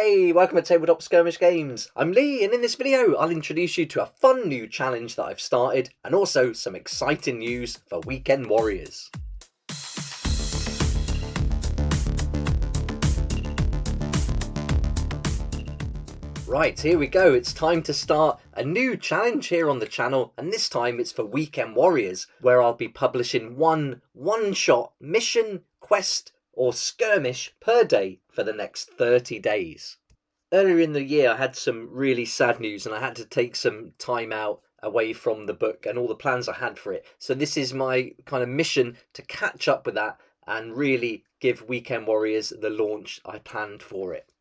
Hey, welcome to Tabletop Skirmish Games. I'm Lee, and in this video I'll introduce you to a fun new challenge that I've started and also some exciting news for Weekend Warriors. Right, here we go. It's time to start a new challenge here on the channel, and this time it's for Weekend Warriors, where I'll be publishing one-shot mission, quest or skirmish per day for the next 30 days. Earlier in the year I had some really sad news and I had to take some time out away from the book and all the plans I had for it. So this is my kind of mission to catch up with that and really give Weekend Warriors the launch I planned for it.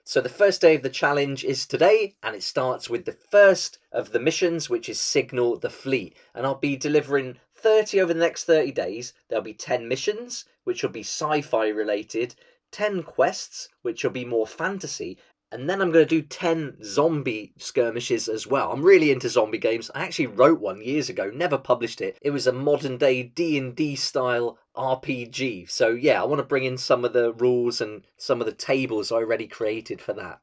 So the first day of the challenge is today, and it starts with the first of the missions, which is Signal the Fleet. And I'll be delivering 30 over the next 30 days. There'll be 10 missions, which will be sci-fi related, 10 quests, which will be more fantasy, and then I'm going to do 10 zombie skirmishes as well. I'm really into zombie games. I actually wrote one years ago, never published it. It was a modern day D&D style RPG. So yeah, I want to bring in some of the rules and some of the tables I already created for that.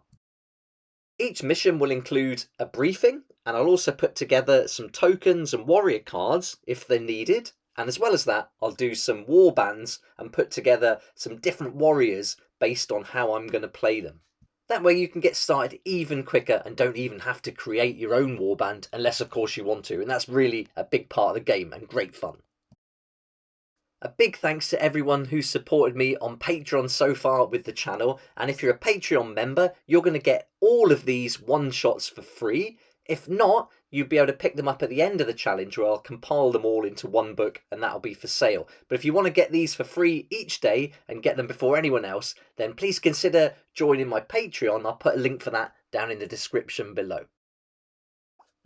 Each mission will include a briefing, and I'll also put together some tokens and warrior cards if they're needed. And as well as that, I'll do some war bands and put together some different warriors based on how I'm going to play them. That way you can get started even quicker and don't even have to create your own warband unless of course you want to, and that's really a big part of the game and great fun. A big thanks to everyone who's supported me on Patreon so far with the channel, and if you're a Patreon member you're going to get all of these one-shots for free. If not, you'll be able to pick them up at the end of the challenge where I'll compile them all into one book and that'll be for sale. But if you want to get these for free each day and get them before anyone else, then please consider joining my Patreon. I'll put a link for that down in the description below.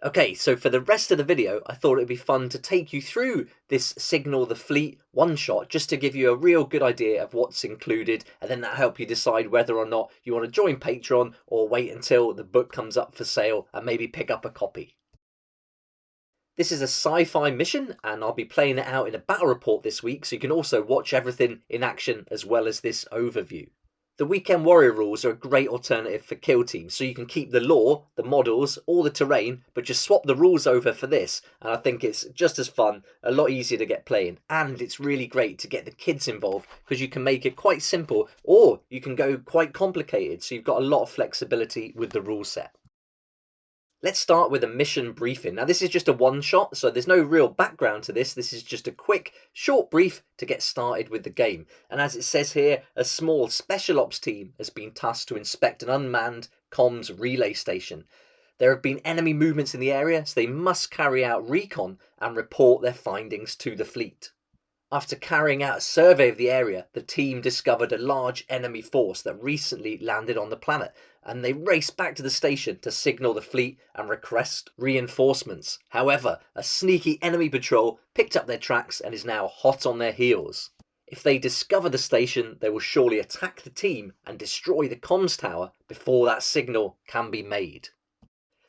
Okay, so for the rest of the video, I thought it'd be fun to take you through this Signal the Fleet one-shot just to give you a real good idea of what's included, and then that'll help you decide whether or not you want to join Patreon or wait until the book comes up for sale and maybe pick up a copy. This is a sci-fi mission and I'll be playing it out in a battle report this week, so you can also watch everything in action as well as this overview. The Weekend Warrior rules are a great alternative for kill teams, so you can keep the lore, the models, all the terrain, but just swap the rules over for this, and I think it's just as fun, a lot easier to get playing, and it's really great to get the kids involved because you can make it quite simple or you can go quite complicated, so you've got a lot of flexibility with the rule set. Let's start with a mission briefing. Now this is just a one-shot, so there's no real background to this. This is just a quick, short brief to get started with the game. And as it says here, a small special ops team has been tasked to inspect an unmanned comms relay station. There have been enemy movements in the area, so they must carry out recon and report their findings to the fleet. After carrying out a survey of the area, the team discovered a large enemy force that recently landed on the planet, and they raced back to the station to signal the fleet and request reinforcements. However, a sneaky enemy patrol picked up their tracks and is now hot on their heels. If they discover the station, they will surely attack the team and destroy the comms tower before that signal can be made.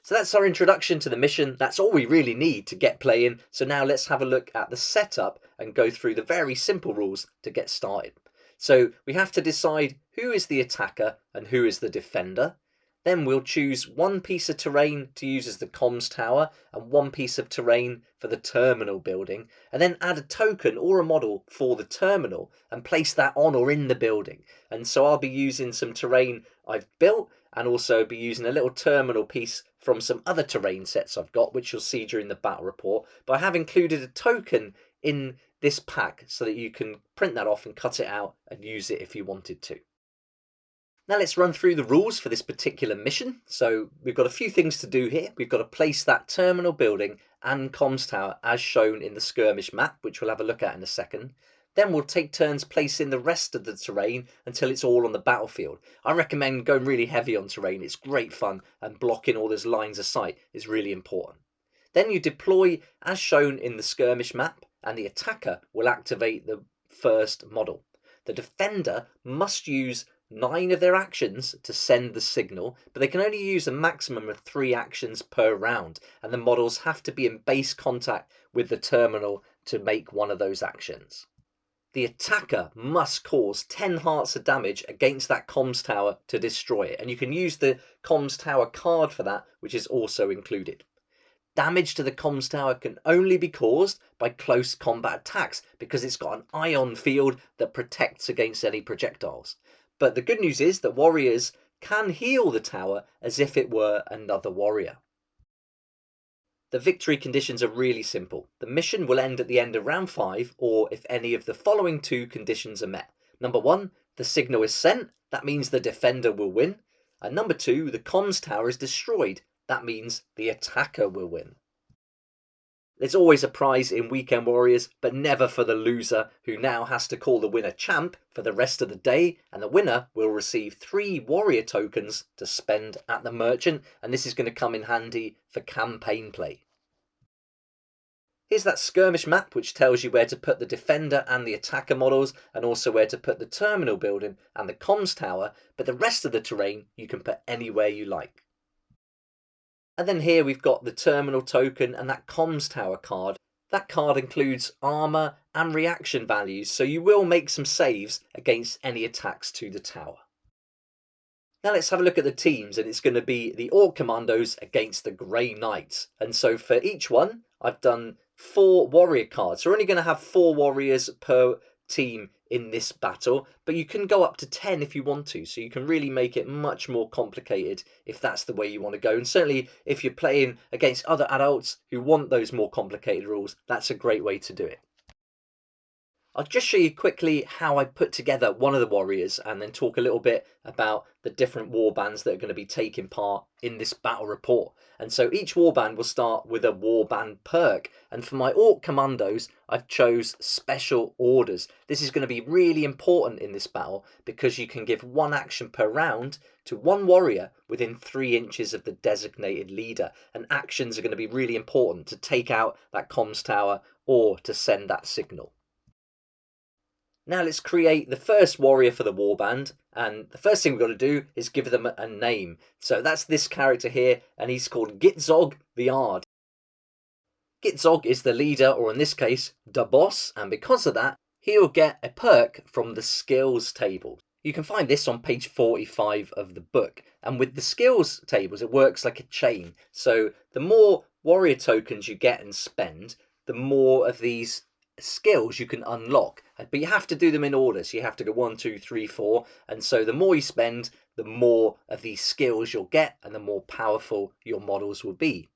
So that's our introduction to the mission. That's all we really need to get playing. So now let's have a look at the setup and go through the very simple rules to get started. So we have to decide who is the attacker and who is the defender. Then we'll choose one piece of terrain to use as the comms tower and one piece of terrain for the terminal building, and then add a token or a model for the terminal and place that on or in the building. And so I'll be using some terrain I've built and also be using a little terminal piece from some other terrain sets I've got, which you'll see during the battle report. But I have included a token in this pack so that you can print that off and cut it out and use it if you wanted to. Now let's run through the rules for this particular mission. So we've got a few things to do here. We've got to place that terminal building and comms tower as shown in the skirmish map, which we'll have a look at in a second. Then we'll take turns placing the rest of the terrain until it's all on the battlefield. I recommend going really heavy on terrain. It's great fun, and blocking all those lines of sight is really important. Then you deploy as shown in the skirmish map, and the attacker will activate the first model. The defender must use 9 of their actions to send the signal, but they can only use a maximum of 3 actions per round, and the models have to be in base contact with the terminal to make one of those actions. the attacker must cause 10 hearts of damage against that comms tower to destroy it. And you can use the comms tower card for that, which is also included. Damage to the comms tower can only be caused by close combat attacks because it's got an ion field that protects against any projectiles. But the good news is that warriors can heal the tower as if it were another warrior. The victory conditions are really simple. The mission will end at the end of round 5, or if any of the following 2 conditions are met. Number 1, the signal is sent. That means the defender will win. And number 2, the comms tower is destroyed. That means the attacker will win. There's always a prize in Weekend Warriors, but never for the loser, who now has to call the winner champ for the rest of the day, and the winner will receive 3 warrior tokens to spend at the merchant, and this is going to come in handy for campaign play. Here's that skirmish map which tells you where to put the defender and the attacker models, and also where to put the terminal building and the comms tower, but the rest of the terrain you can put anywhere you like. And then here we've got the terminal token and that comms tower card. That card includes armor and reaction values, so you will make some saves against any attacks to the tower. Now let's have a look at the teams, and it's going to be the Orc Commandos against the Grey Knights. And so for each one, I've done 4 warrior cards. So we're only going to have 4 warriors per team in this battle, but you can go up to 10 if you want to, so you can really make it much more complicated if that's the way you want to go. And certainly if you're playing against other adults who want those more complicated rules, that's a great way to do it. I'll just show you quickly how I put together one of the warriors, and then talk a little bit about the different warbands that are going to be taking part in this battle report. And so each warband will start with a warband perk, and for my Orc Commandos I've chose special orders. This is going to be really important in this battle because you can give 1 action per round to 1 warrior within 3 inches of the designated leader, and actions are going to be really important to take out that comms tower or to send that signal. Now let's create the first warrior for the warband, and the first thing we've got to do is give them a name. So that's this character here, and he's called Gitzog the Ard. Gitzog is the leader, or in this case, the boss, and because of that, he'll get a perk from the skills table. You can find this on page 45 of the book, and with the skills tables it works like a chain. So the more warrior tokens you get and spend, the more of these skills you can unlock, but you have to do them in order. So you have to go 1, 2, 3, 4, and so the more you spend, the more of these skills you'll get and the more powerful your models will be.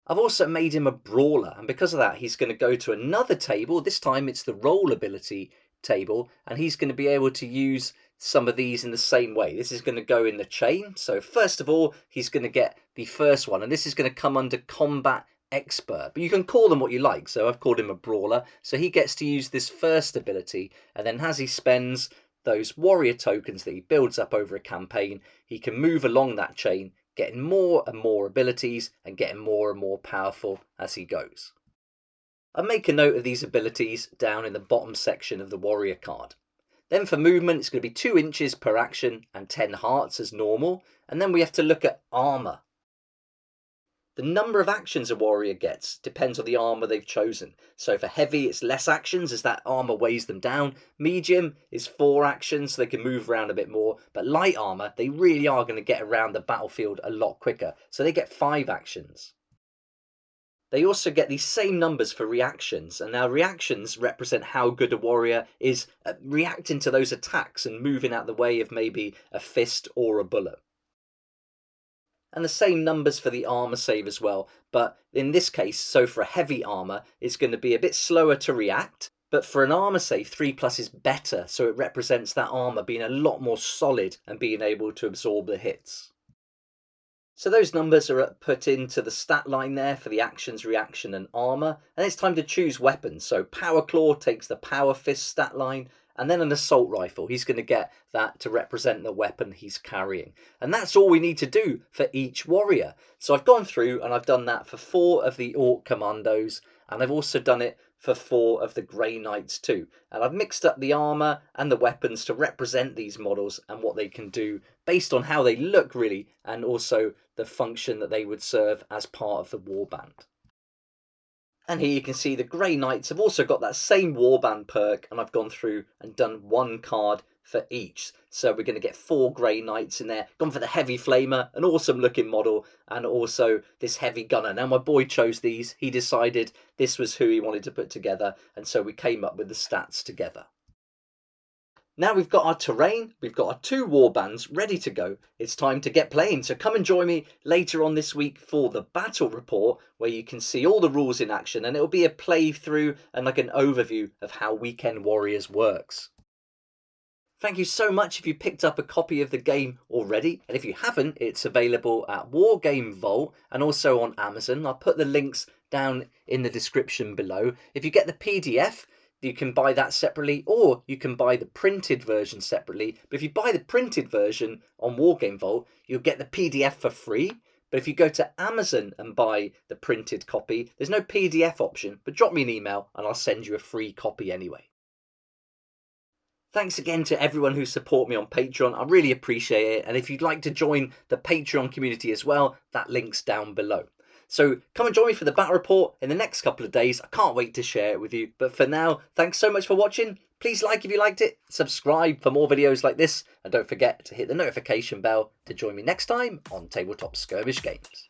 I've also made him a brawler, and because of that he's going to go to another table. This time it's the roll ability table, and he's going to be able to use some of these in the same way. This is going to go in the chain. So first of all he's going to get the first one, and this is going to come under combat expert, but you can call them what you like. So I've called him a brawler, so he gets to use this first ability, and then as he spends those warrior tokens that he builds up over a campaign, he can move along that chain, getting more and more abilities and getting more and more powerful as he goes. I make a note of these abilities down in the bottom section of the warrior card. Then for movement, it's going to be 2 inches per action and 10 hearts as normal, and then we have to look at armor. The number of actions a warrior gets depends on the armour they've chosen. So for heavy, it's less actions as that armour weighs them down. Medium is 4 actions, so they can move around a bit more. But light armour, they really are going to get around the battlefield a lot quicker. So they get 5 actions. They also get these same numbers for reactions. And now reactions represent how good a warrior is at reacting to those attacks and moving out the way of maybe a fist or a bullet. And the same numbers for the armour save as well, but in this case, so for a heavy armour, it's going to be a bit slower to react, but for an armour save, 3+ is better, so it represents that armour being a lot more solid and being able to absorb the hits. So those numbers are put into the stat line there for the actions, reaction and armour, and it's time to choose weapons. So Power Claw takes the Power Fist stat line, and then an assault rifle. He's going to get that to represent the weapon he's carrying. And that's all we need to do for each warrior. So I've gone through and I've done that for 4 of the Orc Commandos, and I've also done it for 4 of the Grey Knights too. And I've mixed up the armour and the weapons to represent these models and what they can do based on how they look really, and also the function that they would serve as part of the warband. And here you can see the Grey Knights have also got that same warband perk, and I've gone through and done one card for each. So we're going to get 4 Grey Knights in there. Gone for the Heavy Flamer, an awesome looking model, and also this Heavy Gunner. Now my boy chose these. He decided this was who he wanted to put together, and so we came up with the stats together. Now we've got our terrain, we've got our 2 warbands ready to go. It's time to get playing, so come and join me later on this week for the battle report, where you can see all the rules in action, and it'll be a playthrough and like an overview of how Weekend Warriors works. Thank you so much if you picked up a copy of the game already, and if you haven't, it's available at Wargame Vault and also on Amazon. I'll put the links down in the description below. If you get the PDF, you can buy that separately, or you can buy the printed version separately. But if you buy the printed version on Wargame Vault, you'll get the PDF for free. But if you go to Amazon and buy the printed copy, there's no PDF option, but drop me an email and I'll send you a free copy anyway. Thanks again to everyone who support me on Patreon. I really appreciate it. And if you'd like to join the Patreon community as well, that link's down below. So come and join me for the battle report in the next couple of days. I can't wait to share it with you. But for now, thanks so much for watching. Please like if you liked it, subscribe for more videos like this, and don't forget to hit the notification bell to join me next time on Tabletop Skirmish Games.